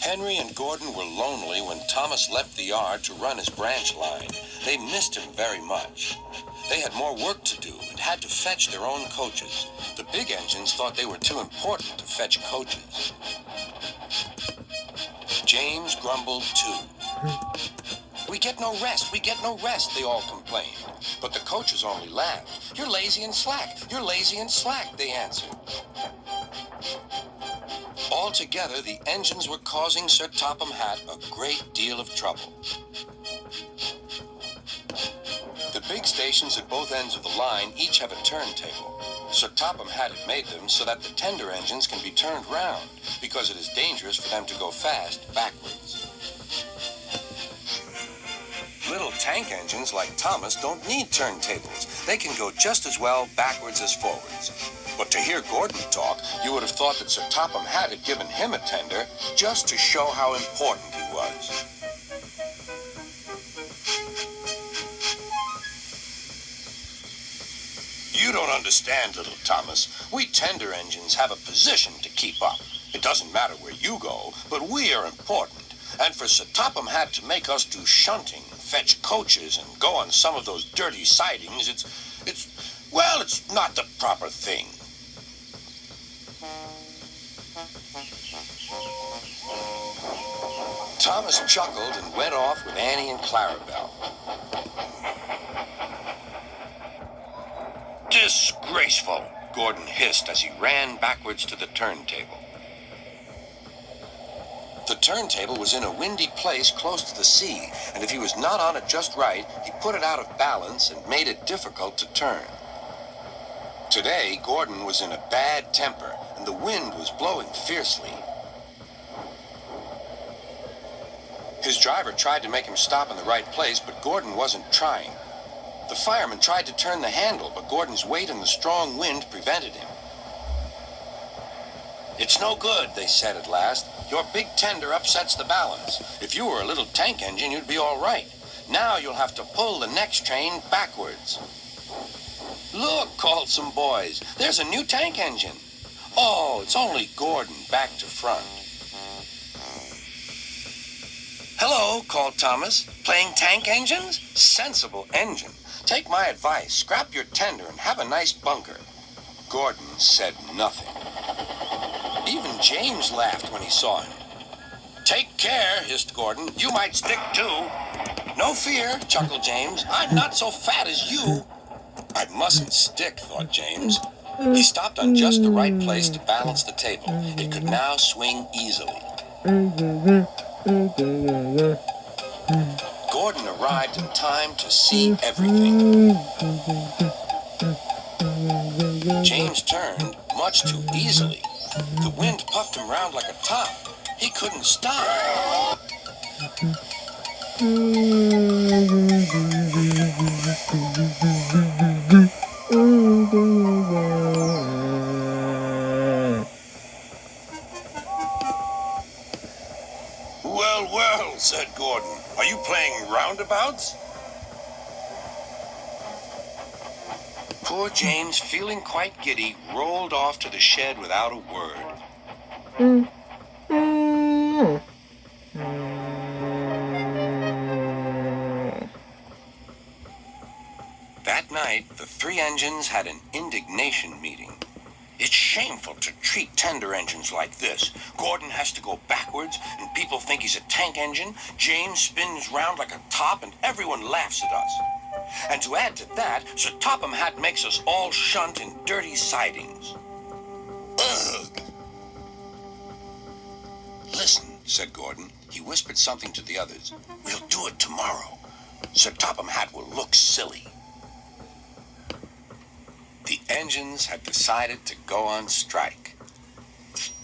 Henry and Gordon were lonely when Thomas left the yard to run his branch line. They missed him very much. They had more work to do and had to fetch their own coaches. The big engines thought they were too important to fetch coaches. James grumbled too. "We get no rest, we get no rest," they all complained. But the coaches only laughed. "You're lazy and slack, you're lazy and slack," they answered. Altogether, the engines were causing Sir Topham Hatt a great deal of trouble. The big stations at both ends of the line each have a turntable. Sir Topham Hatt had made them so that the tender engines can be turned round, because it is dangerous for them to go fast backwards. Little tank engines like Thomas don't need turntables. They can go just as well backwards as forwards. But to hear Gordon talk, you would have thought that Sir Topham Hatt had given him a tender just to show how important he was. "You don't understand, little Thomas. We tender engines have a position to keep up. It doesn't matter where you go, but we are important. And for Sir Topham Hatt to make us do shunting, fetch coaches, and go on some of those dirty sidings, it's not the proper thing." Thomas chuckled and went off with Annie and Clarabelle. "Disgraceful," Gordon hissed as he ran backwards to the turntable. The turntable was in a windy place close to the sea, and if he was not on it just right, he put it out of balance and made it difficult to turn. Today, Gordon was in a bad temper, and the wind was blowing fiercely. His driver tried to make him stop in the right place, but Gordon wasn't trying. The fireman tried to turn the handle, but Gordon's weight and the strong wind prevented him. "It's no good," they said at last. "Your big tender upsets the balance. If you were a little tank engine, you'd be all right. Now you'll have to pull the next train backwards." "Look," called some boys. "There's a new tank engine." "Oh, it's only Gordon back to front." "Hello," called Thomas. "Playing tank engines? Sensible engine. Take my advice. Scrap your tender and have a nice bunker." Gordon said nothing. Even James laughed when he saw him. "Take care," hissed Gordon. "You might stick too." "No fear," chuckled James. "I'm not so fat as you." "I mustn't stick," thought James. He stopped on just the right place to balance the table. It could now swing easily. Gordon arrived in time to see everything. James turned much too easily. The wind puffed him round like a top. He couldn't stop. "Well, well," said Gordon. "Are you playing roundabouts?" Poor James, feeling quite giddy, rolled off to the shed without a word. That night, the three engines had an indignation meeting. "It's shameful to treat tender engines like this. Gordon has to go backwards, and people think he's a tank engine. James spins round like a top, and everyone laughs at us. And to add to that, Sir Topham Hatt makes us all shunt in dirty sidings." Ugh! "Listen," said Gordon. He whispered something to the others. "We'll do it tomorrow. Sir Topham Hatt will look silly." The engines had decided to go on strike.